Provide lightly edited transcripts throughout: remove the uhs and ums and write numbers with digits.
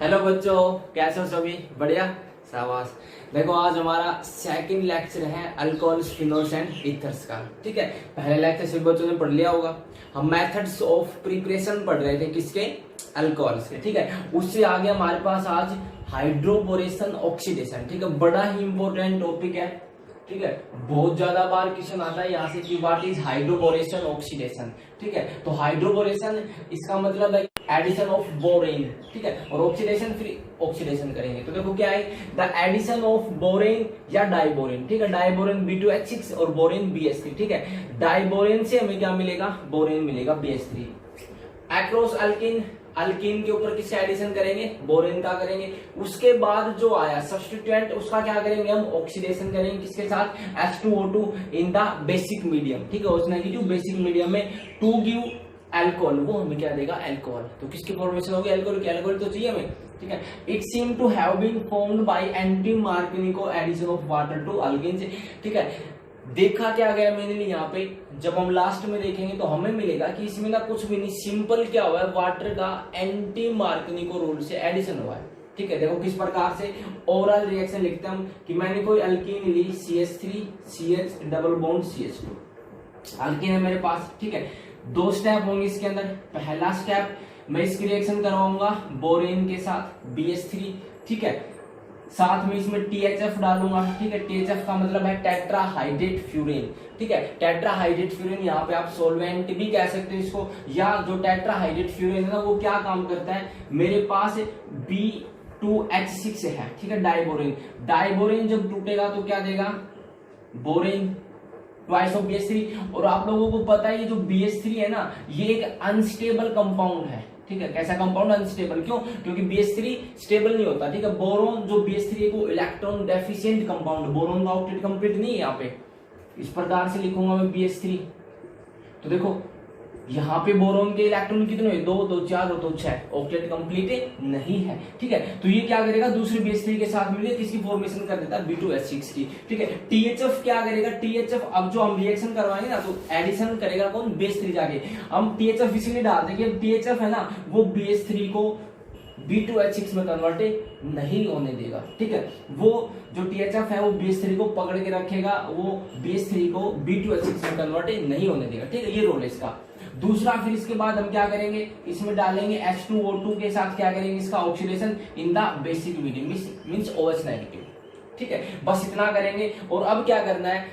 Hello बच्चों, कैसे हो सभी? बढ़िया, शाबाश। देखो आज हमारा सेकंड लेक्चर है अल्कोहल्स, फिनोल्स एंड ईथर्स का। ठीक है, पहले लेक्चर सभी बच्चों ने पढ़ लिया होगा। हम मेथड्स ऑफ प्रिपरेशन पढ़ रहे थे, किसके? अल्कोहल्स के। ठीक है, उससे आगे हमारे पास आज हाइड्रोबोरेशन ऑक्सीडेशन। ठीक है, बड़ा ही इंपॉर्टेंट टॉपिक है। ठीक है, बहुत ज्यादा बार क्वेश्चन आता है यहाँ से कि व्हाट इज हाइड्रोबोरेशन ऑक्सीडेशन। ठीक है, तो हाइड्रोबोरेशन इसका मतलब है एडिशन ऑफ बोरेन। ठीक है, और ऑक्सीडेशन फिर ऑक्सीडेशन करेंगे तो देखो क्या है, द एडिशन ऑफ बोरेन या डाइबोरेन। ठीक है, डाइबोरेन B2H6 और बोरेन BH3। ठीक है, डाइबोरेन से हमें क्या मिलेगा? बोरेन मिलेगा BH3। एक्रोस अल्किन, अल्किन के ऊपर किसका एडिशन करेंगे? बोरेन का करेंगे। उसके बाद जो आया सब्स्टिट्यूएंट, उसका क्या करेंगे? हम ऑक्सीडेशन करेंगे। किसके साथ? H2O2 in the basic medium. ठीक है, उस नेगेटिव बेसिक मीडियम में टू गिव अल्कोहल, वो हमें क्या देगा? अल्कोहल। तो किसकी फॉर्मेशन होगी? अल्कोहल की। अल्कोहल तो चाहिए हमें। ठीक है, it seem to have been formed by anti Markovnikov addition of water to alkene. ठीक है, देखा क्या गया मैंने यहाँ पे, जब हम लास्ट में देखेंगे तो हमें मिलेगा कि इसमें ना कुछ भी नहीं, सिंपल क्या हुआ है, वाटर का एंटी मार्कोनिको रूल से एडिशन हुआ है। ठीक है, देखो किस प्रकार से ओरल रिएक्शन लिखते हैं हम कि मैंने कोई अल्कीन ली CH3 CH double bond CH2 alkyne है मेरे पास। ठीक है, दो स्टेप होंगे इसके अंदर। पहला स्टेप मैं इसकी रिएक्शन करवाऊंगा बोरेन के साथ BH3। ठीक है, साथ में इसमें THF डालूंगा। ठीक है, THF का मतलब है टेट्राहाइड्रेट फ्यूरेन। ठीक है, टेट्राहाइड्रेट फ्यूरेन यहाँ पे आप सोलवेंट भी कह सकते हो इसको, या जो टेट्राहाइड्रेट फ्यूरेन है ना, वो क्या काम करता है, मेरे पास B2H6 है। ठीक है, डाइबोरेन। डाइबोरेन जब टूटेगा तो क्या देगा? Borane twice of BH3। और आप लोगों को पता है ये जो BH3 है ना, ये एक अनस्टेबल कंपाउंड है। ठीक है, कैसा कंपाउंड? अनस्टेबल। क्यों? क्योंकि BH3 स्टेबल नहीं होता। ठीक है, बोरोन जो BH3 है वो इलेक्ट्रॉन डेफिशिएंट कंपाउंड, बोरोन का ऑक्टेट कंप्लीट नहीं है। यहाँ पे इस प्रकार से लिखूंगा मैं BH3। तो देखो यहाँ पे बोरोन के इलेक्ट्रॉन कितने हुए? 2 2 4 2 6, ऑक्टेट कंप्लीट नहीं है। ठीक है, तो ये क्या करेगा? दूसरे BH3 के साथ मिलकर किसकी फॉर्मेशन कर देता है? B2H6 की। ठीक है, THF क्या करेगा? THF अब जो हम रिएक्शन करवाएंगे ना, तो एडिशन करेगा कौन? BH3 जाके। हम THF इसलिए डालते हैं कि THF है ना, वो BH3 को B2H6 में कन्वर्ट नहीं होने देगा। ठीक है, वो जो THF है वो BH3 को पकड़ के रखेगा, वो BH3 को B2H6 में कन्वर्ट नहीं होने देगा। ठीक है, ये रोल है इसका। दूसरा, फिर इसके बाद हम क्या करेंगे? इसमें डालेंगे H2O2 के साथ क्या करेंगे? इसका oxidation in the basic medium means OH negative. ठीक है, बस इतना करेंगे। और अब क्या करना है?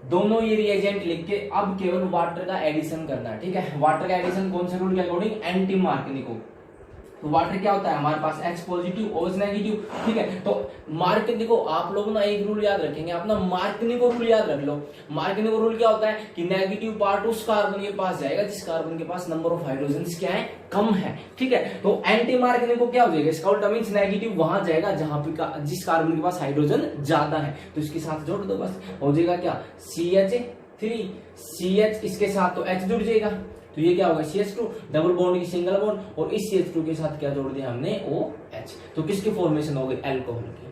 दोनों ये रिएजेंट लिख के अब केवल वाटर का एडिशन करना है। ठीक है, वाटर का एडिशन कौन से रूल के अकॉर्डिंग? Anti Markovnikov. तो वाटर क्या होता है हमारे पास? H positive OH negative. ठीक है, तो मार्क देखो आप लोग ना एक रूल याद रखेंगे, आप ना मार्कोनिको रूल याद रख लो। मार्कोनिको रूल क्या होता है कि नेगेटिव पार्ट उस कार्बन के पास जाएगा जिस कार्बन के पास नंबर ऑफ हाइड्रोजन्स क्या है? कम है। ठीक है, तो एंटी मार्कोनिको क्या हो जाएगा? इसका उल्टा मींस नेगेटिव वहां जाएगा जहां पे जिस कार्बन के पास हाइड्रोजन ज्यादा है। तो इसके साथ जोड़ दो, बस हो जाएगा क्या? CH3 CH, इसके साथ तो H जुड़ जाएगा, तो ये क्या होगा? CH2 डबल बॉन्ड की सिंगल बॉन्ड, और इस CH2 के साथ क्या जोड़ दिया हमने? OH। तो किसकी फॉर्मेशन हो गई? अल्कोहल की।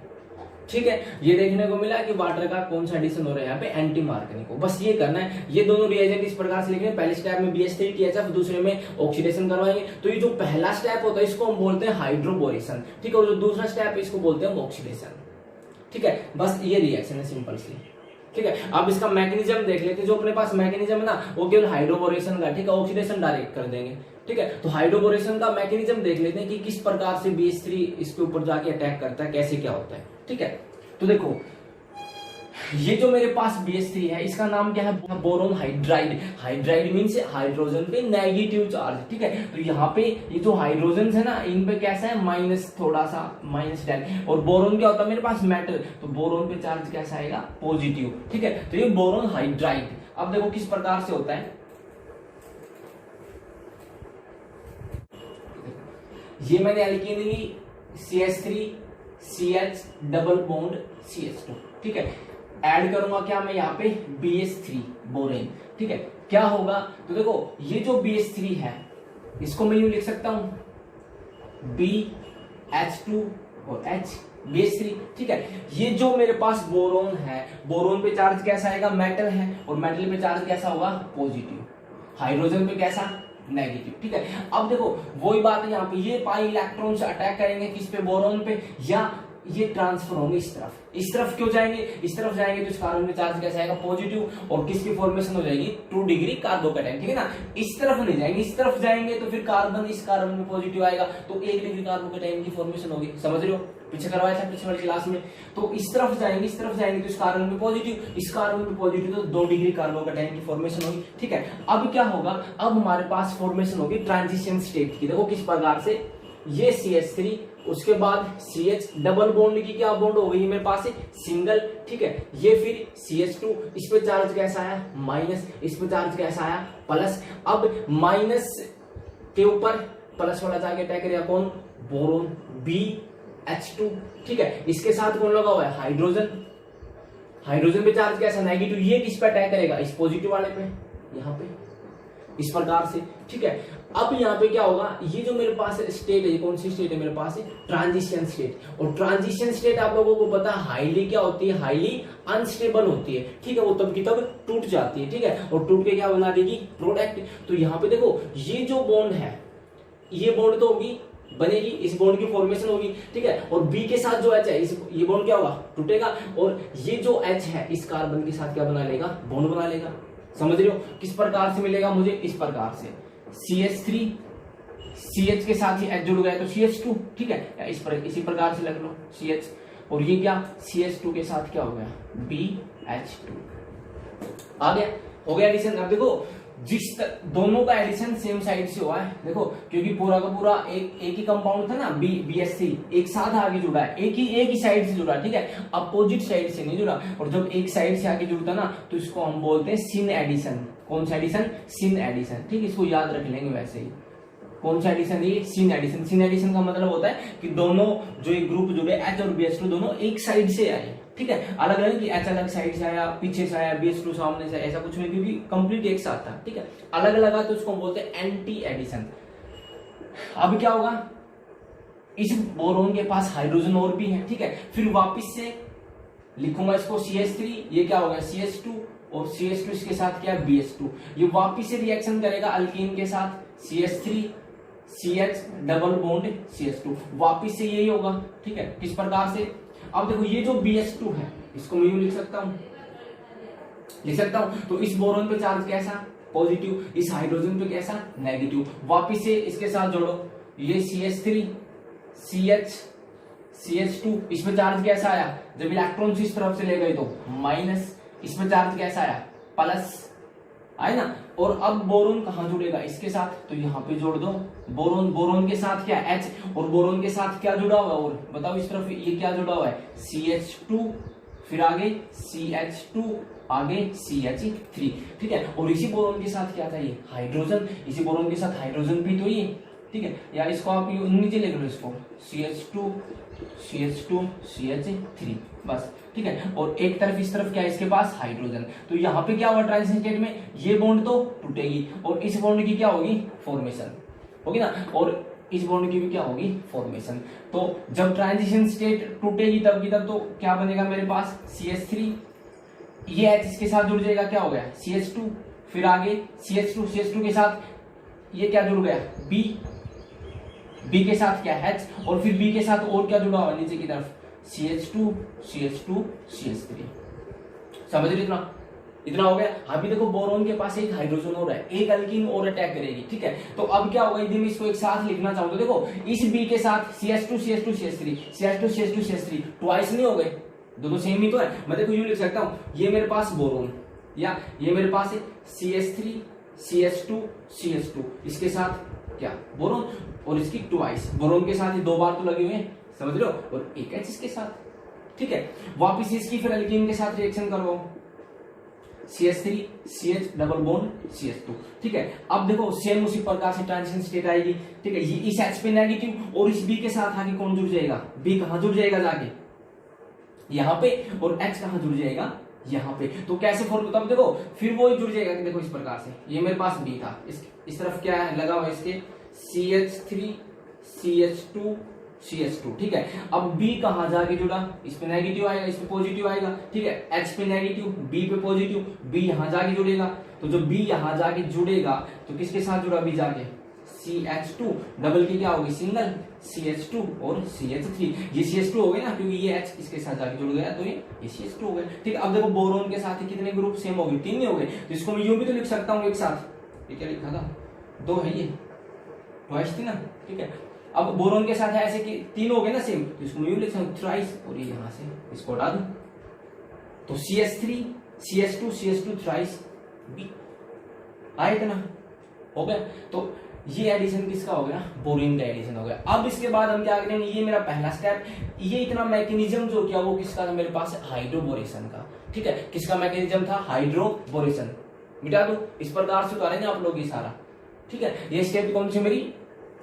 ठीक है, ये देखने को मिला कि वाटर का कौन सा एडिशन हो रहा है यहाँ पे? Anti Markovnikov. बस ये करना है। ये दोनों रिएजेंट इस प्रकार से लिखने, पहले स्टेप में BH3 THF, दूसरे में ऑक्सीडेशन करवाएंगे। तो ये जो पहला स्टेप होता है इसको हम बोलते हैं हाइड्रोबोरेशन। ठीक है, और जो दूसरा स्टेप है इसको बोलते हैं ऑक्सीडेशन। ठीक है, बस ये रिएक्शन है सिंपल सी। ठीक है, अब इसका मैकेनिज्म देख लेते हैं। जो अपने पास मैकेनिज्म है ना, वो केवल हाइड्रोबोरेशन का। ठीक है, ऑक्सीडेशन डायरेक्ट कर देंगे। ठीक है, तो हाइड्रोबोरेशन का मैकेनिज्म देख लेते हैं कि किस प्रकार से BH3 इसके ऊपर जाके अटैक करता है, कैसे क्या होता है। ठीक है, तो देखो ये जो मेरे पास BH3 है, इसका नाम क्या है? Boron hydride. Hydride means hydrogen पे नेगेटिव चार्ज। ठीक है, तो यहाँ पे ये जो हाइड्रोजन है ना, इन पे कैसा है? माइनस, थोड़ा सा माइनस डेल। और बोरोन क्या होता है मेरे पास? मेटल। तो बोरोन पे चार्ज कैसा आएगा? पॉजिटिव। ठीक है, तो ये बोरोन हाइड्राइड। अब देखो किस प्रकार से होता है। ये मैंने एल्कीन ली CH3 CH double bond CH2। ठीक है, ऐड करूंगा क्या मैं यहाँ पे? BH3 borane. ठीक है, क्या होगा? तो देखो ये जो BH3 है इसको मैं यूं लिख सकता हूं BH2 और H BH3। ठीक है, ये जो मेरे पास बोरोन है, बोरोन पे चार्ज कैसा आएगा? मेटल है, और मेटल पे चार्ज कैसा होगा? पॉजिटिव। हाइड्रोजन पे कैसा? नेगेटिव, ठीक है। अब देखो वही बात है यहाँ पे, ये पाई इलेक्ट्रॉन से अटैक करेंगे किस पे, बोरॉन पे, या ये ट्रांसफर होंगे इस तरफ क्यों जाएंगे, इस तरफ जाएंगे तो इस कार्बन में चार्ज कैसे आएगा, पॉजिटिव, और किसकी फॉर्मेशन हो जाएगी 2 डिग्री कार्बोकैटायन, ठीक है ना। इस तरफ नहीं जाएंगे, इस तरफ जाएंगे तो फिर कार्बन, इस कार्बन में पॉजिटिव आएगा तो 1 डिग्री कार्बोकैटायन की फॉर्मेशन होगी, समझ रहे हो, पीछे करवाया था पिछले वाली क्लास में। तो इस तरफ जाएंगे तो इस कार्बन में पॉजिटिव, इस कार्बन में पॉजिटिव, तो 2 डिग्री कार्बोकैटायन की फॉर्मेशन होगी, ठीक है। अब क्या होगा, अब हमारे पास फॉर्मेशन होगी ट्रांजिशन स्टेट की, देखो किस प्रकार से, ये CH3, उसके बाद CH, डबल बॉन्ड की क्या बॉन्ड हो गई मेरे पास सिंगल, ठीक है। ये फिर CH2, इस पे चार्ज कैसा आया माइनस, इस पे चार्ज कैसा आया प्लस। अब माइनस के ऊपर प्लस वाला जाके अटैक करेगा कौन, बोरोन, BH2, ठीक है। इसके साथ कौन लगा हुआ है, हाइड्रोजन, हाइड्रोजन पे चार्ज कैसा नेगेटिव, ये किस पे अटैक करेगा, इस पॉजिटिव वाले पे, यहाँ पे इस प्रकार से, ठीक है। अब यहाँ पे क्या होगा, ये जो मेरे पास स्टेट है, कौन सी स्टेट है मेरे पास, ट्रांजिशन स्टेट, और ट्रांजिशन स्टेट आप लोगों को पता है हाईली क्या होती है, हाईली अनस्टेबल होती है, ठीक है। वो तब की तब टूट जाती है, ठीक है, और टूट के क्या बना देगी, प्रोडक्ट। तो यहाँ पे देखो ये जो बॉन्ड है, ये बॉन्ड तो होगी, बनेगी, इस बॉन्ड की फॉर्मेशन होगी, ठीक है। और बी के साथ जो H है, ये बॉन्ड क्या होगा, टूटेगा, और ये जो H है इस कार्बन के साथ क्या बना लेगा, बॉन्ड बना लेगा, समझ रहे हो। किस प्रकार से मिलेगा मुझे, इस प्रकार से, CH3, CH के साथ ही H जुड़ गया तो CH2, ठीक है, इसी प्रकार से लग लो CH, और ये क्या CH2 के साथ क्या हो गया, BH2, आ गया, हो गया एडिशन। अब देखो दोनों का एडिशन सेम साइड से हुआ है, देखो क्योंकि पूरा का पूरा एक ही कंपाउंड था ना, BH3 एक साथ आगे जुड़ा है, एक ही साइड से जुड़ा, ठीक है, अपोजिट साइड से नहीं जुड़ा। और जब एक साइड से आगे जुड़ता ना तो इसको हम बोलते हैं सिन एडिशन। कौन सा एडिशन, सिन एडिशन, ठीक है, इसको याद रख लेंगे वैसे ही। कौन सा एडिशन, ये सिन एडिशन। सिन एडिशन का मतलब होता है कि दोनों जो एक ग्रुप जुड़े H और BH2 दोनों एक साइड से आए, ठीक है, अलग अलग कि H अलग साइड से आया, पीछे से आया, BH2 सामने से, ऐसा कुछ नहीं, क्योंकि कंप्लीट एक साथ था, ठीक है, अलग अलग तो उसको बोलते हैं एंटी एडिशन। अब क्या होगा, इस बोरोन के पास हाइड्रोजन और भी है, ठीक है, फिर वापिस से लिखूंगा इसको CH3, ये क्या होगा CH2, और CH2 इसके साथ क्या BH2, ये वापिस से रिएक्शन करेगा अल्कीन के साथ, CH3 CH double bond CH2, वापिस से यही होगा, ठीक है, किस प्रकार से। अब देखो ये जो BH2 है इसको मैं यूं लिख सकता हूं, तो इस बोरोन पे चार्ज कैसा, पॉजिटिव, इस हाइड्रोजन पे कैसा, नेगेटिव, वापिस से इसके साथ जोड़ो, ये CH3 CH CH2, इसमें चार्ज कैसा आया, जब इलेक्ट्रॉन इस तरफ से ले गए तो माइनस, इसमें चार्ज कैसा आया, प्लस आए ना। और अब बोरोन कहां जुड़ेगा, इसके साथ, तो यहाँ पे जोड़ दो बोरोन के साथ क्या H, और बोरोन के साथ क्या जुड़ा हुआ है, और बताओ इस तरफ ये क्या जुड़ा हुआ है, CH2, फिर आगे CH2, आगे CH3, ठीक है। और इसी बोरोन के साथ क्या था, ये हाइड्रोजन, इसी बोरोन के साथ हाइड्रोजन भी तो ये, ठीक है, या इसको आप नीचे लिख लो, इसको CH2 CH3, बस, ठीक है। और एक तरफ इस तरफ क्या है, इसके पास हाइड्रोजन, तो यहाँ पे क्या हुआ ट्रांजिशन स्टेट में, ये बॉन्ड तो टूटेगी, और इस बॉन्ड की क्या होगी, फॉर्मेशन होगी ना, और इस बॉन्ड की भी क्या होगी, फॉर्मेशन। तो जब ट्रांजिशन स्टेट टूटेगी तब की तब तो क्या बनेगा मेरे पास, CH3, ये H इसके साथ जुड़ जाएगा, क्या हो गया CH2, फिर आगे CH2 के साथ ये क्या जुड़ गया, B के साथ क्या H, और फिर B के साथ और क्या जुड़ा हुआ नीचे की तरफ, CH2 CH3, समझ रहे, इतना हो गया। अभी देखो बोरोन के पास एक हाइड्रोजन और है, एक अल्कीन और अटैक करेगी, ठीक है। तो अब क्या होगा, यदि मैं इसको एक साथ लिखना चाहूँ तो देखो इस B के साथ CH2 ट्वाइस नहीं हो गए, दोनों सेम ही तो है, मैं देखो यूं लिख सकता हूँ, ये मेरे पास बोरोन, या ये मेरे पास है CH3 CH2 इसके साथ क्या बोरोन, और इसकी ट्वाइस, बोरोन के साथ ये 2 बार तो लगे हुए हैं, समझ लो, और एक H इसके साथ, ठीक है। वापिस इसकी फिर अल्कीन के साथ रिएक्शन करो, CH3 CH double bond CH2, ठीक है। अब देखो सेम उसी प्रकार से ट्रांजिशन स्टेट आएगी, ठीक है, ये इस H पे नेगेटिव, और इस B के साथ आगे कौन जुड़ जाएगा, B कहां जुड़ जाएगा जाके यहाँ पे, और H कहां जुड़ जाएगा यहाँ पे। तो कैसे फॉर्म, तब देखो फिर वो जुड़ जाएगा, देखो इस प्रकार से, ये मेरे पास B था, इस तरफ क्या है लगा हुआ इसके CH3 CH2 CH2, ठीक है। अब B कहाँ जाके जुड़ा, इस पे नेगेटिव आएगा, इस पे पॉजिटिव आएगा, ठीक है। H पे नेगेटिव, B पे पॉजिटिव, B यहाँ जाके जुड़ेगा, तो जो B यहाँ जाके जुड़ेगा तो किसके साथ जुड़ा B जाके, CH2, डबल की क्या होगी सिंगल, CH2 और CH3, ये CH2 हो गया ना क्योंकि ये H इसके साथ जाके जुड़ गया, तो ये CH2 हो गया, ठीक है। अब देखो बोरोन के साथ कितने ग्रुप सेम हो गए, 3 नहीं हो गए, तो इसको मैं यूं भी तो लिख सकता हूँ एक साथ, ये क्या लिखा था, 2 है ये, ट्वाइस थी ना, ठीक है। अब बोरोन के साथ है ऐसे कि 3 हो गए ना सेम, तो इसको मैं यूं लिख सकता हूँ थ्राइस, और ये यहां से इसको हटा दूं, तो CH3 CH2 थ्राइस B आए थे ना, हो गया। तो ये एडिशन किसका हो गया, बोरिन का एडिशन हो गया। अब इसके बाद हम क्या करेंगे, ये मेरा पहला स्टेप, ये इतना मैकेनिज्म जो किया वो किसका था मेरे पास, हाइड्रोबोरेशन का, ठीक है। किसका मैकेनिज्म था, हाइड्रोबोरेशन, मिटा दो, इस प्रकार से उतारेंगे आप लोग ये सारा, ठीक है। ये स्टेप कौन सी मेरी,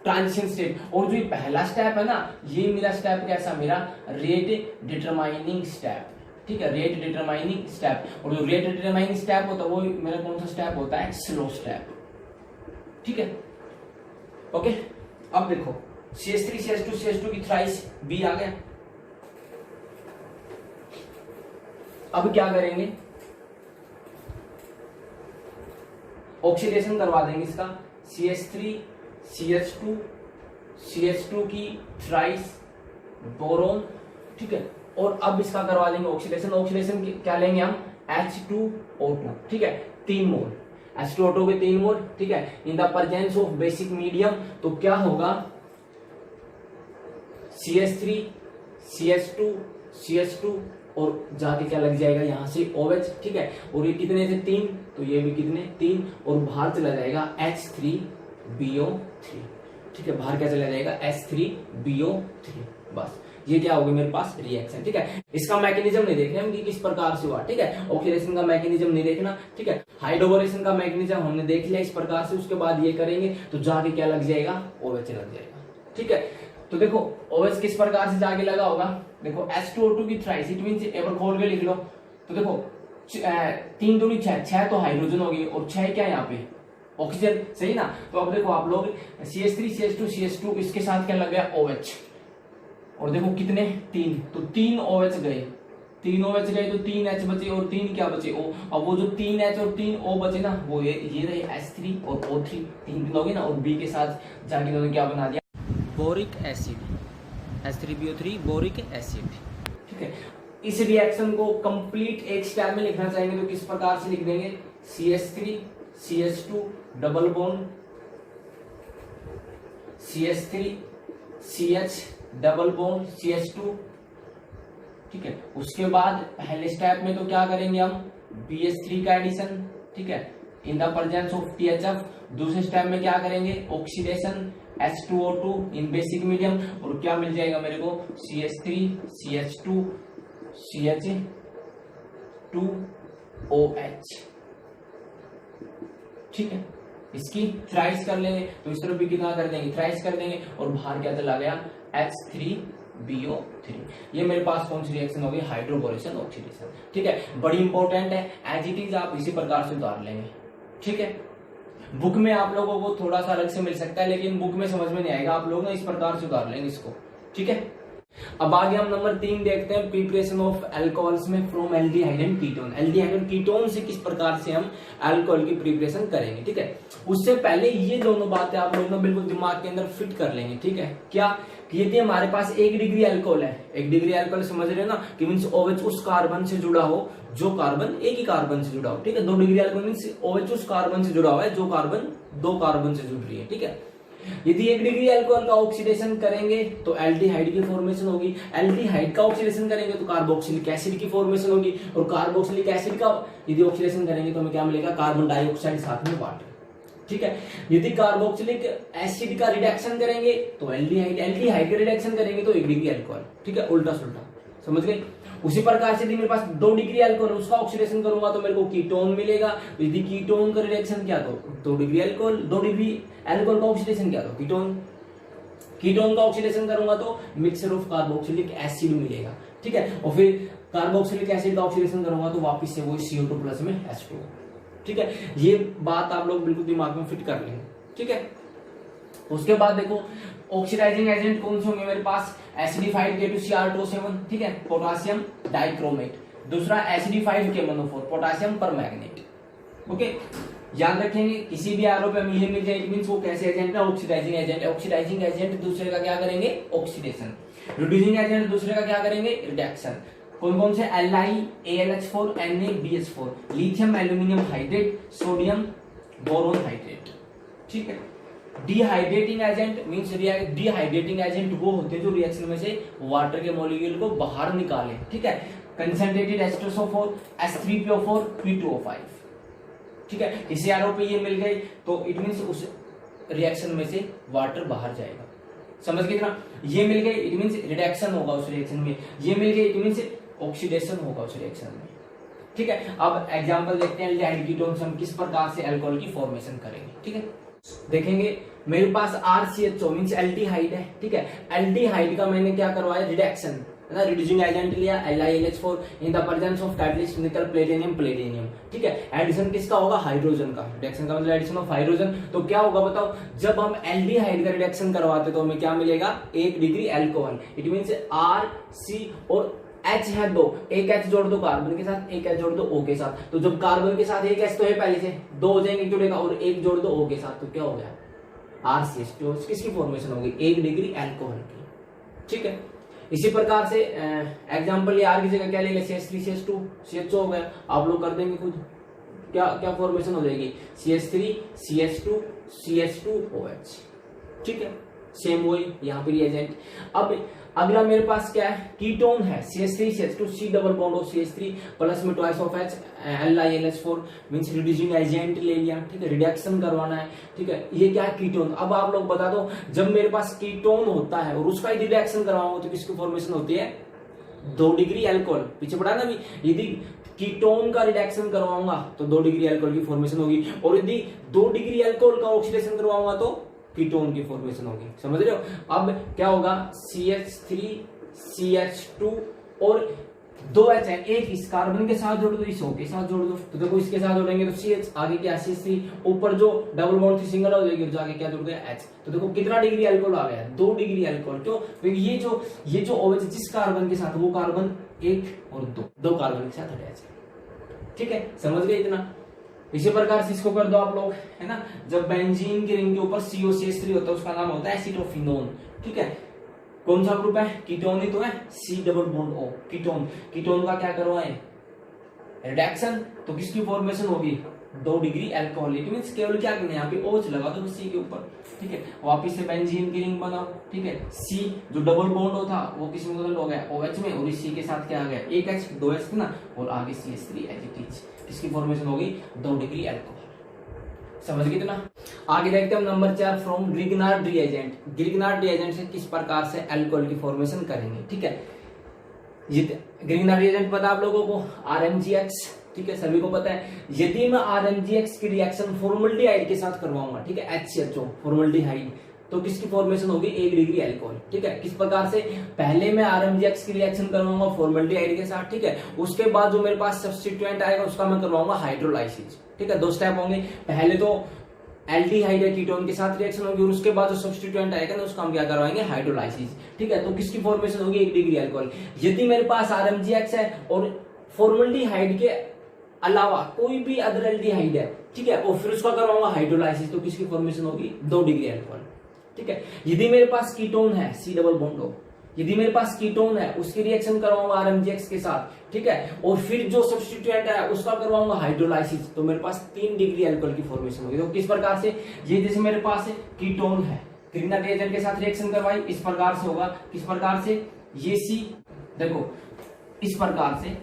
ट्रांजिशन स्टेप। और जो ये पहला स्टेप है ना, ये मेरा स्टेप कैसा, मेरा रेट डिटरमाइनिंग स्टेप, ठीक है, रेट डिटरमाइनिंग स्टेप। और जो रेट डिटरमाइनिंग स्टेप होता है वो मेरा कौन सा स्टेप होता है, स्लो स्टेप, ठीक है, ओके। अब देखो CH3 CH2 की थ्राइस B आ गया। अब क्या करेंगे, ऑक्सीडेशन करवा देंगे इसका, CH3 CH2 की थ्राइस बोरोन, ठीक है। और अब इसका करवा लेंगे ऑक्सीडेशन, ऑक्सीडेशन क्या लेंगे हम, H2O2, ठीक है, 3 मोल, H2O2 के 3 मोल, ठीक है, in the presence of basic medium, तो क्या होगा CH3 CH2 और जाके क्या लग जाएगा यहाँ से OH, ठीक है। और ये कितने थे 3, तो ये भी कितने 3, और बाहर चला जाएगा H3BO3, ठीक है, बाहर क्या चला जाएगा H3BO3, बस ये क्या होगा मेरे पास रिएक्शन, ठीक है। इसका मैकेनिज्म नहीं देखना हम कि किस प्रकार से हुआ, ठीक है, ऑक्सीडेशन का मैकेनिज्म नहीं देखना, ठीक है। हाइड्रोबोरेशन का मैकेनिज्म हमने देख लिया इस प्रकार से, उसके बाद ये करेंगे तो जाके क्या लग जाएगा, OH लग जाएगा, ठीक है। तो देखो OH किस प्रकार से जाके लगा होगा, देखो H2O2 की थ्राइस, इट मींस एक बार खोल के लिख लो, तो देखो 3 दूनी 6 तो हाइड्रोजन होगी, और 6 क्या यहाँ पे ऑक्सीजन, सही ना। तो अब देखो आप लोग CH3 CH2 इसके साथ क्या लग गया OH, और देखो कितने 3, तो 3 OH गए, 3 OH गए तो 3 H बचे, और 3 क्या बचे O। अब वो जो 3 H और 3 O बचे ना, वो ये रहे H3 और O3, 3 हो गए ना, और B के साथ जाके इन्होंने क्या बना दिया, boric acid, H3BO3 boric acid, ठीक है। इस रिएक्शन को कंप्लीट एक स्टेप में लिखना चाहेंगे तो किस प्रकार से लिख देंगे, CH3 CH2 double bond CH3 CH double bond CH2, ठीक है। उसके बाद पहले स्टेप में तो क्या करेंगे हम, BH3 का एडिशन, ठीक है, in the presence of THF। दूसरे स्टेप में क्या करेंगे, ऑक्सीडेशन H2O2 इन बेसिक मीडियम, और क्या मिल जाएगा मेरे को, CH3 CH2 CH2OH, ठीक है। इसकी थ्राइस कर लेंगे, तो इस तरफ भी कितना कर देंगे, थ्राइस कर देंगे, और बाहर क्या चला गया H3BO3। ये मेरे पास कौन सी रिएक्शन होगी, हाइड्रोबोरेशन ऑक्सीडेशन, ठीक है। बड़ी इंपॉर्टेंट है, एज इट इज आप इसी प्रकार से उतार लेंगे, ठीक है। बुक में आप लोगों को थोड़ा सा अलग से मिल सकता है, लेकिन बुक में समझ में नहीं आएगा, आप लोग ना इस प्रकार से उतार लेंगे इसको, ठीक है। अब आगे हम नंबर 3 देखते हैं, प्रिपरेशन ऑफ अल्कोहल्स में from aldehyde and ketone. Aldehyde and ketone से किस प्रकार से हम अल्कोहल की प्रिपरेशन करेंगे, ठीक है। उससे पहले ये दोनों बातें आप लोग ना बिल्कुल दिमाग के अंदर फिट कर लेंगे, ठीक है। क्या, यदि हमारे पास 1 डिग्री अल्कोहल है, 1 डिग्री अल्कोहल समझ रहे हो ना, कि मीन्स OH उस कार्बन से जुड़ा हो जो कार्बन एक ही कार्बन से जुड़ा हो, ठीक है। 2 डिग्री अल्कोहल मीन्स OH उस कार्बन से जुड़ा हुआ है जो कार्बन 2 कार्बन से जुड़ रही है, ठीक है। यदि 1 डिग्री अल्कोहल का ऑक्सीडेशन करेंगे तो एल्डिहाइड की फॉर्मेशन होगी, एल्डिहाइड का ऑक्सीडेशन करेंगे तो कार्बोक्सिलिक एसिड की फॉर्मेशन होगी, और कार्बोक्सिलिक एसिड का यदि ऑक्सीडेशन करेंगे तो हमें क्या मिलेगा, कार्बन डाइऑक्साइड साथ में वाटर, ठीक है। यदि कार्बोक्सिलिक एसिड का रिडक्शन करेंगे तो एल्डिहाइड का रिडक्शन करेंगे तो 1 डिग्री अल्कोहल, ठीक है, उल्टा सुल्टा, समझ गए। उसी प्रकार से यदि मेरे पास 2 डिग्री अल्कोहल उसका ऑक्सीडेशन करूंगा तो मेरे को कीटोन मिलेगा, यदि कीटोन का रिडक्शन किया तो 2 डिग्री अल्कोहल, 2 डिग्री अल्कोहल का ऑक्सीडेशन किया तो कीटोन का ऑक्सीडेशन करूंगा तो मिक्सचर ऑफ कार्बोक्सिलिक एसिड मिलेगा, ठीक है। और फिर कार्बोक्सिलिक एसिड का ऑक्सीडेशन करूंगा तो वापस से वो CO2 प्लस में H2, ठीक है। ये बात आप लोग बिल्कुल दिमाग में फिट कर लेंगे, ठीक है। उसके बाद देखो ऑक्सीडाइजिंग एजेंट कौन से होंगे मेरे पास, एसिडिफाइड K2Cr2O7, ठीक है, पोटासियम डाइक्रोमेट। दूसरा acidified KMnO4, potassium permanganate. Okay, याद रखेंगे किसी भी आरओ पे हम ये मिल जाए, इट मींस वो कैसे एजेंट है, ऑक्सीडाइजिंग एजेंट। ऑक्सीडाइजिंग एजेंट दूसरे का क्या करेंगे, ऑक्सीडेशन। रिड्यूसिंग एजेंट दूसरे का क्या करेंगे, रिडक्शन। कौन कौन से, Li, AlH4, NaBH4, lithium aluminium hydrate, sodium boron hydrate, ठीक है। Dehydrating agent means dehydrating agent वो होते हैं जो रिएक्शन में से वाटर के मॉलिक्यूल को बाहर निकाले, ठीक है। कंसंट्रेटेड H2SO4, H3PO4, P2O5, ठीक है। किसी आरओ पे ये मिल गए तो इट मींस उस रिएक्शन में से वाटर बाहर जाएगा, समझ गए ना। ये मिल गए इट मींस रिडक्शन होगा उस रिएक्शन में, ये मिल गए इट मींस ऑक्सीडेशन होगा उस रिएक्शन में, ठीक है। अब एग्जांपल देखते हैं एल्डिहाइड कीटोन्स हम किस प्रकार से अल्कोहल की फॉर्मेशन करेंगे, ठीक है। देखेंगे मेरे पास RCHO मींस एल्डिहाइड है, ठीक है। एल्डिहाइड का मैंने क्या करवाया, रिडक्शन, रिड्यूसिंग एजेंट लिया LiLH4 in the presence of catalyst निकल प्लेटिनियम, ठीक है। एडिशन किसका होगा, हाइड्रोजन का। रिडक्शन का मतलब एडिशन ऑफ हाइड्रोजन। तो क्या होगा बताओ, जब हम एल्डिहाइड का रिडक्शन करवाते तो हमें क्या मिलेगा, 1 degree alcohol. It means RC और H है 2, एक H जोड़ दो कार्बन के साथ, एक H जोड़ दो O के साथ। तो जब कार्बन के साथ एक H तो है पहले से, 2 हो जाएंगे जुड़ेगा, और एक जोड़ दो O के साथ, तो क्या हो गया, RCH2। किसकी फॉर्मेशन होगी, 1 डिग्री अल्कोहल की, ठीक है। इसी प्रकार से एग्जांपल ये R की जगह क्या लेंगे, CH3 CH2 CH2 हो गया। आप लोग कर देंगे खुद, क्या क्या फॉर्मेशन हो जाएगी, CH3 CH2 CH2OH, ठीक है। सेम वही यहाँ पे रिएजेंट। अब अगला मेरे पास क्या है, कीटोन है, CH3 CH2 C double bond of CH3 plus में twice of H LiLH4 means reducing agent ले लिया, ठीक है। रिडक्शन करवाना है, ठीक है। ये क्या है, कीटोन। अब आप लोग बता दो, जब मेरे पास कीटोन होता है और उसका यदि रिडक्शन करवाऊंगा तो किसकी फॉर्मेशन होती है, 2 डिग्री अल्कोहल। पीछे पढ़ा ना अभी, यदि कीटोन का रिडक्शन करवाऊंगा तो 2 डिग्री अल्कोहल की फॉर्मेशन होगी, और यदि 2 डिग्री अल्कोहल का ऑक्सीडेशन करवाऊंगा तो कीटोन की फॉर्मेशन होगी, समझ रहे हो। अब क्या होगा, CH3 CH2 और 2H है, एक इस कार्बन के साथ जोड़ दो, इस O के साथ जोड़ दो। तो देखो इसके साथ जोड़ेंगे तो CH, आगे क्या CH3, ऊपर जो डबल बॉन्ड थी सिंगल हो जाएगी, जाके क्या जुड़ गया H। तो देखो कितना डिग्री अल्कोहल आ गया, 2 डिग्री अल्कोहल। क्यों, क्योंकि ये जो OH जिस कार्बन के साथ, वो कार्बन 1 और 2 कार्बन के साथ अटैच है, ठीक है। समझ गए इतना। इसी प्रकार से इसको कर दो आप लोग, है ना। जब बेंजीन की रिंग के ऊपर COCH3 होता है उसका नाम होता है एसिटोफिनोन, ठीक है। कौन सा ग्रुप है, कीटोन ही तो है, C double bond O, ketone. Ketone का क्या करवाएं, रिडक्शन। तो किसकी फॉर्मेशन होगी, 2 डिग्री अल्कोहल। इट मींस केवल क्या करना है, यहाँ पे OH लगा दो C के ऊपर, ठीक है। वापिस से बेंजीन की रिंग बनाओ, ठीक है। C जो डबल बॉन्ड होता वो किस में बदल हो गया, OH में, और इस C के साथ क्या आ गया, 1H 2H ना, और आगे CH3 एज इट इज। इसकी फॉर्मेशन होगी 2 डिग्री अल्कोहल, समझ गए ना। आगे देखते हैं number 4 from Grignard reagent. Grignard reagent से किस प्रकार से अल्कोहल की फॉर्मेशन करेंगे, ठीक है। ये ग्रिग्नार्ड रिएजेंट पता आप लोगों को, RMGX, ठीक है, सभी को पता है। यदि मैं RMGX की रिएक्शन फॉर्मल्डिहाइड के साथ करवाऊंगा, ठीक है, HCHO फॉर्मल्डिहाइड, तो किसकी फॉर्मेशन होगी, 1 डिग्री अल्कोहल, ठीक है। किस प्रकार से, पहले मैं RMGX की रिएक्शन करवाऊंगा फॉर्मल्डिहाइड के साथ, ठीक है। उसके बाद जो मेरे पास सब्स्टिट्यूएंट आएगा उसका मैं करवाऊंगा हाइड्रोलाइसिस, ठीक है। 2 स्टेप होंगे, पहले तो एल्डिहाइड या कीटोन के साथ रिएक्शन होगी, और उसके बाद जो सब्स्टिट्यूएंट आएगा ना उसका हम क्या करवाएंगे, हाइड्रोलाइसिस, ठीक है। तो किसकी फॉर्मेशन होगी, 1 डिग्री अल्कोहल। यदि मेरे पास RMGX है और फॉर्मल्डिहाइड के अलावा कोई भी अदर एल्डिहाइड है, ठीक है, और फिर उसका करवाऊंगा हाइड्रोलाइसिस, तो किसकी फॉर्मेशन होगी, 2 डिग्री अल्कोहल, ठीक है। यदि मेरे पास कीटोन है, C डबल बॉन्ड O, यदि मेरे पास कीटोन है उसकी रिएक्शन करवाऊंगा RMGX के साथ, ठीक है, और फिर जो सब्स्टिट्यूएंट है उसका करवाऊंगा हाइड्रोलाइसिस, तो मेरे पास 3 डिग्री अल्कोहल की फॉर्मेशन होगी। तो किस प्रकार से, ये जैसे मेरे पास है कीटोन है, ग्रिग्नार्ड रिएजेंट के साथ रिएक्शन करवाई, इस प्रकार से होगा। किस प्रकार से, ये C देखो इस प्रकार से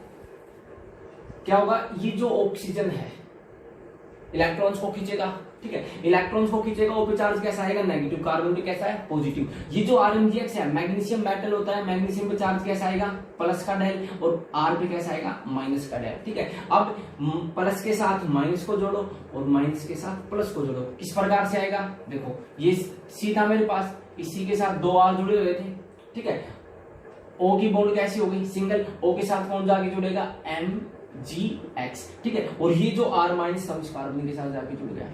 क्या होगा, ये जो ऑक्सीजन है इलेक्ट्रॉन्स को खींचेगा, ठीक है, इलेक्ट्रॉन्स को खींचेगा, वो पे चार्ज कैसा आएगा, नेगेटिव। कार्बन पे कैसा है, पॉजिटिव। ये जो RMGX है मैग्नीशियम मेटल होता है, मैग्नीशियम पे चार्ज कैसा आएगा, प्लस का डेल, और R पे कैसा आएगा, माइनस का डेल, ठीक है। अब प्लस के साथ माइनस को जोड़ो और माइनस के साथ प्लस को जोड़ो, किस प्रकार से आएगा, देखो ये C था मेरे पास, इसी के साथ 2 R जुड़े हुए थे, ठीक है। O की बॉन्ड कैसी हो गई, सिंगल, O के साथ कौन जाके जुड़ेगा, MgX, ठीक है। और ये जो R माइनस था उस कार्बन के साथ जाके जुड़ गया,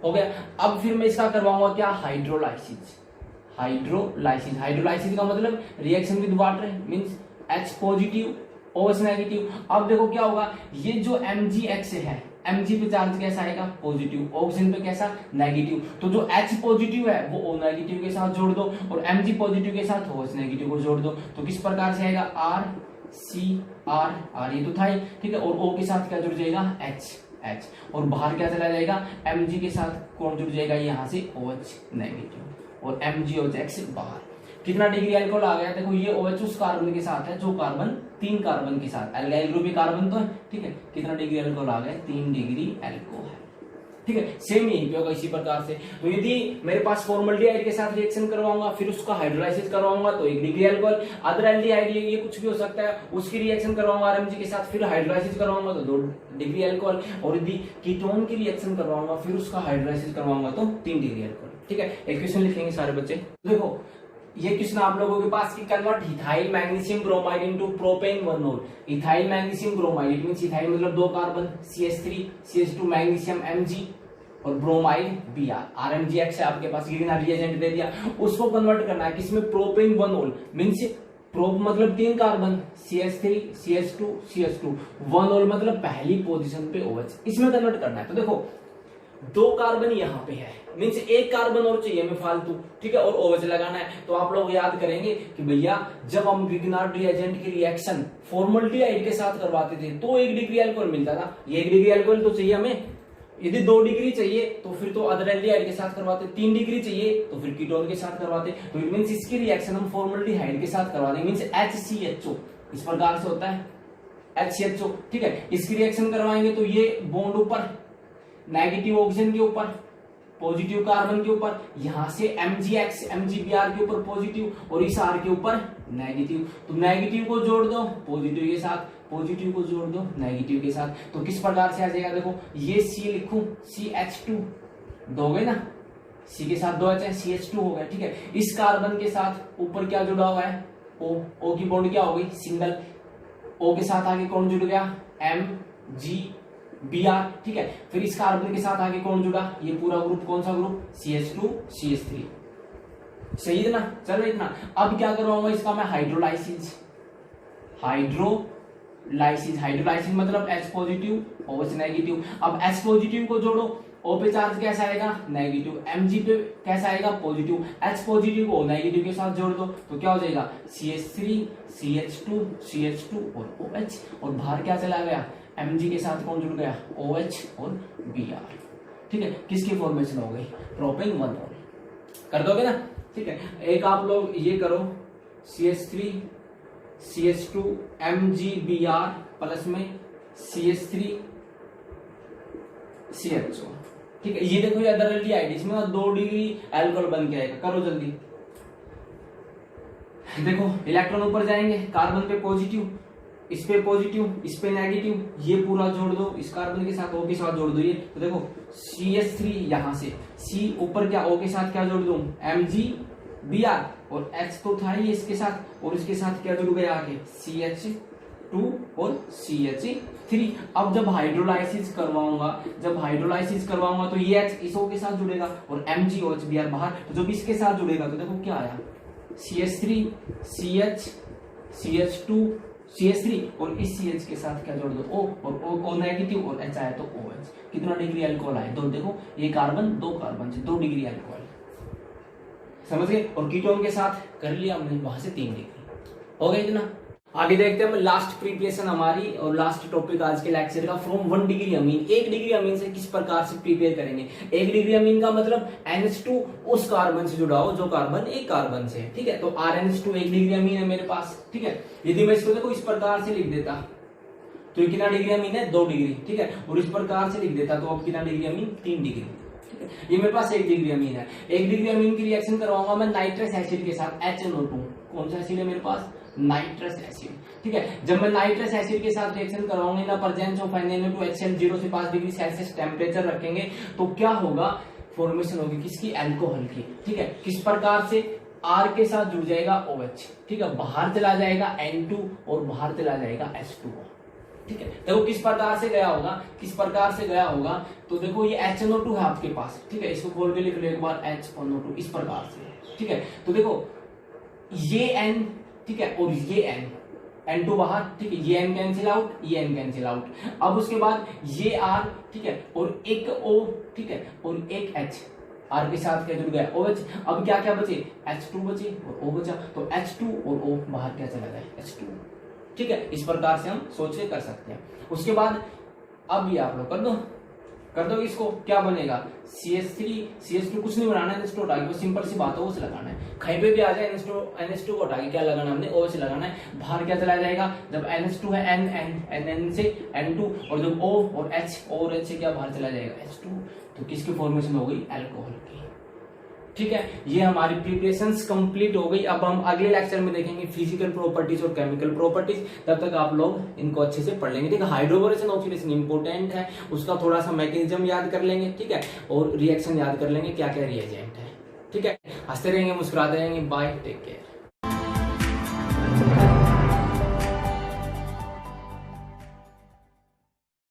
हो गया। अब फिर मैं इसका करवाऊंगा क्या, हाइड्रोलाइसिस। हाइड्रोलाइसिस का मतलब reaction with water means H positive OH negative. अब देखो क्या होगा, ये जो MgX है, Mg पे चार्ज कैसा आएगा, पॉजिटिव, ऑक्सीजन पे कैसा, नेगेटिव। तो जो H पॉजिटिव है वो O नेगेटिव के साथ जोड़ दो और Mg पॉजिटिव के साथ OH नेगेटिव को जोड़ दो। तो किस प्रकार से आएगा, R ये तो था ही, ठीक है। और O के साथ क्या जुड़ जाएगा, H और बाहर क्या चला जाएगा, Mg के साथ कौन जुड़ जाएगा, यहाँ से OH नेगेटिव और MgOH बाहर। कितना डिग्री अल्कोहल आ गया, देखो ये OH उस कार्बन के साथ है जो कार्बन 3 कार्बन के साथ, एल्गाइल ग्रुप भी कार्बन तो है, ठीक है। कितना डिग्री अल्कोहल आ गया, 3 डिग्री अल्कोहल, ठीक है। सेम यही पे होगा इसी प्रकार से। तो यदि मेरे पास फॉर्मल्डिहाइड के साथ रिएक्शन करवाऊंगा फिर उसका हाइड्रोलाइसिस करवाऊंगा तो 1 डिग्री अल्कोहल, अदर एल्डिहाइड ये कुछ भी हो सकता है, उसकी रिएक्शन करवाऊंगा RMG के साथ फिर हाइड्रोलाइसिस करवाऊंगा तो 2 डिग्री अल्कोहल, और यदि कीटोन की रिएक्शन करवाऊंगा फिर उसका हाइड्रोलाइसिस करवाऊंगा तो 3 डिग्री अल्कोहल, ठीक है। एक क्वेश्चन लिखेंगे सारे बच्चे। देखो ये क्वेश्चन आप लोगों के पास की convert ethyl magnesium bromide into propane 1 mole. Ethyl magnesium bromide it means ethyl मतलब 2 carbon, CH3 CH2 magnesium Mg और ब्रोमाइड Br, RMgX है आपके पास, गिरना रिएजेंट दे दिया, उसको कन्वर्ट करना है किसमें, प्रोपेन 1 मोल मींस प्रोप मतलब 3 कार्बन, CH3 CH2 CH2 1 मोल मतलब पहली पोजीशन पे OH, इसमें कन्वर्ट करना है। तो देखो 2 कार्बन यहाँ पे है मींस 1 कार्बन और चाहिए हमें फालतू, ठीक है, और OH लगाना है। तो आप लोग याद करेंगे कि भैया जब हम ग्रिग्नार्ड रिएजेंट की रिएक्शन फॉर्मल्डिहाइड के साथ करवाते थे तो 1 डिग्री अल्कोहल मिलता था, ये 1 डिग्री अल्कोहल तो चाहिए हमें। यदि 2 डिग्री चाहिए तो फिर तो अदर एल्डिहाइड के साथ करवाते, 3 डिग्री चाहिए तो फिर कीटोन के साथ करवाते। तो इट मींस इसकी रिएक्शन हम फॉर्मल्डिहाइड के साथ करवाते मींस HCHO, इस प्रकार से होता है HCHO, ठीक है। इसकी रिएक्शन करवाएंगे तो ये बॉन्ड ऊपर नेगेटिव ऑक्सीजन के ऊपर, पॉजिटिव कार्बन के ऊपर, यहां से MgX MgBr के ऊपर पॉजिटिव और इस R के ऊपर नेगेटिव। तो नेगेटिव को जोड़ दो पॉजिटिव के साथ, पॉजिटिव को जोड़ दो नेगेटिव के साथ, तो किस प्रकार से आ जाएगा, देखो ये C लिखूं CH2 दो गए ना, C के साथ 2H है CH2 हो गया, ठीक है। इस कार्बन के साथ ऊपर क्या जुड़ा हुआ है, O की बॉन्ड क्या हो गई, सिंगल, O के साथ आगे कौन जुड़ गया, MgBr, ठीक है। फिर इस कार्बन के साथ आगे कौन जुड़ा, ये पूरा ग्रुप कौन सा ग्रुप, CH2 CH3, सही है ना, चल रही ना। अब क्या करवाऊंगा इसका मैं, हाइड्रोलाइसिस मतलब H पॉजिटिव OH नेगेटिव। अब H पॉजिटिव को जोड़ो, O पे चार्ज कैसा आएगा, नेगेटिव, Mg पे कैसा आएगा, पॉजिटिव, H पॉजिटिव को O नेगेटिव के साथ जोड़ दो तो क्या हो जाएगा, CH3 CH2 और OH, और बाहर क्या चला गया, Mg के साथ कौन जुड़ गया, OH और Br, ठीक है। किसकी फॉर्मेशन हो गई, प्रोपेन 1 मोल, कर दोगे ना, ठीक है। एक आप लोग ये करो CH3 CH2 MgBr प्लस में CH3 CHO, ठीक है। ये देखो ये अदर एल्डिहाइड, इसमें 2 डिग्री अल्कोहल बन के आएगा, करो जल्दी। देखो इलेक्ट्रॉन ऊपर जाएंगे, कार्बन पे पॉजिटिव, इस पे पॉजिटिव, इस पे नेगेटिव, ये पूरा जोड़ दो इस कार्बन के साथ, O के साथ जोड़ दो ये, तो देखो CH3 यहां से C ऊपर क्या O के साथ क्या जोड़ दूं, MgBr, और H तो था ही इसके साथ, और इसके साथ क्या जुड़ गया आगे, CH2 और CH3। अब जब हाइड्रोलाइसिस करवाऊंगा तो ये H इस O के साथ जुड़ेगा और MgOH बाहर, तो जब इसके साथ जुड़ेगा तो देखो क्या आया, CH3 CH CH2 CH3 और इस CH के साथ क्या जोड़ दो O, और O नेगेटिव और H आया तो OH। कितना डिग्री अल्कोहल आए, तो देखो ये कार्बन 2 कार्बन से 2 डिग्री अल्कोहल, समझ गए। और कीटोन के साथ कर लिया हमने, वहां से 3 डिग्री हो गई इतना। आगे देखते हैं हम लास्ट प्रिपरेशन हमारी और लास्ट टॉपिक आज के लेक्चर का, from 1 degree amine. 1 degree amine से किस प्रकार से प्रिपेयर करेंगे। 1 डिग्री अमीन का मतलब NH2 उस कार्बन से जुड़ा हो जो कार्बन एक कार्बन से है, ठीक है। तो RNH2 1 डिग्री अमीन है मेरे पास, ठीक है। यदि मैं इसको देखो इस प्रकार से लिख देता तो ये कितना डिग्री अमीन है, 2 डिग्री, ठीक है। और इस प्रकार से लिख देता तो अब कितना डिग्री अमीन, 3 डिग्री, ठीक है। ये मेरे पास 1 डिग्री अमीन है। 1 डिग्री अमीन की रिएक्शन करवाऊंगा मैं नाइट्रस एसिड के साथ, HNO2। कौन सा एसिड है मेरे पास, नाइट्रस एसिड, ठीक है। जब मैं नाइट्रस एसिड के साथ रिएक्शन करवाऊंगा ना प्रेजेंस ऑफ NaNO2HCl 0 से 5 डिग्री सेल्सियस टेम्परेचर रखेंगे तो क्या होगा, फॉर्मेशन होगी किसकी, अल्कोहल की, ठीक है। किस प्रकार से, R के साथ जुड़ जाएगा OH, ठीक है, बाहर चला जाएगा N2 और बाहर चला जाएगा H2O, ठीक है, देखो किस प्रकार से गया होगा, तो देखो ये HNO2 है आपके पास, ठीक है, इसको खोल के लिख लो एक बार, HNO2 इस प्रकार से, ठीक है। तो देखो ये N, ठीक है, और ये N2 बाहर, ठीक है, ये N कैंसिल आउट, ये N कैंसिल आउट। अब उसके बाद ये R, ठीक है, और एक O, ठीक है, और एक H, R के साथ क्या जुड़ गया, OH। अब क्या क्या बचे, H2 बचे और O बचा, तो H2 और O बाहर क्या चला गया, H2, ठीक है। इस प्रकार से हम सोच के कर सकते हैं। उसके बाद अब ये आप लोग कर दो इसको, क्या बनेगा, CH2 कुछ नहीं बनाना है, NH2 हटा के, सिंपल सी बात है, OH लगाना है। कहीं पे भी आ जाए NH2 को हटा के क्या लगाना है हमने, OH लगाना है। बाहर क्या चला जाएगा, जब NH2 है N से N2, और जब O और H से क्या बाहर चला जाएगा, H2। तो किसकी फॉर्मेशन हो गई, अल्कोहल की, ठीक है। ये हमारी प्रिपरेशंस कंप्लीट हो गई। अब हम अगले लेक्चर में देखेंगे फिजिकल प्रॉपर्टीज और केमिकल प्रॉपर्टीज। तब तक आप लोग इनको अच्छे से पढ़ लेंगे, ठीक है। हाइड्रोबोरेशन ऑक्सीडेशन इंपॉर्टेंट है, उसका थोड़ा सा मैकेनिज्म याद कर लेंगे, ठीक है, और रिएक्शन याद कर लेंगे, क्या क्या रिएजेंट है, ठीक है। हंसते रहेंगे, मुस्कुराते रहेंगे। Bye, take care.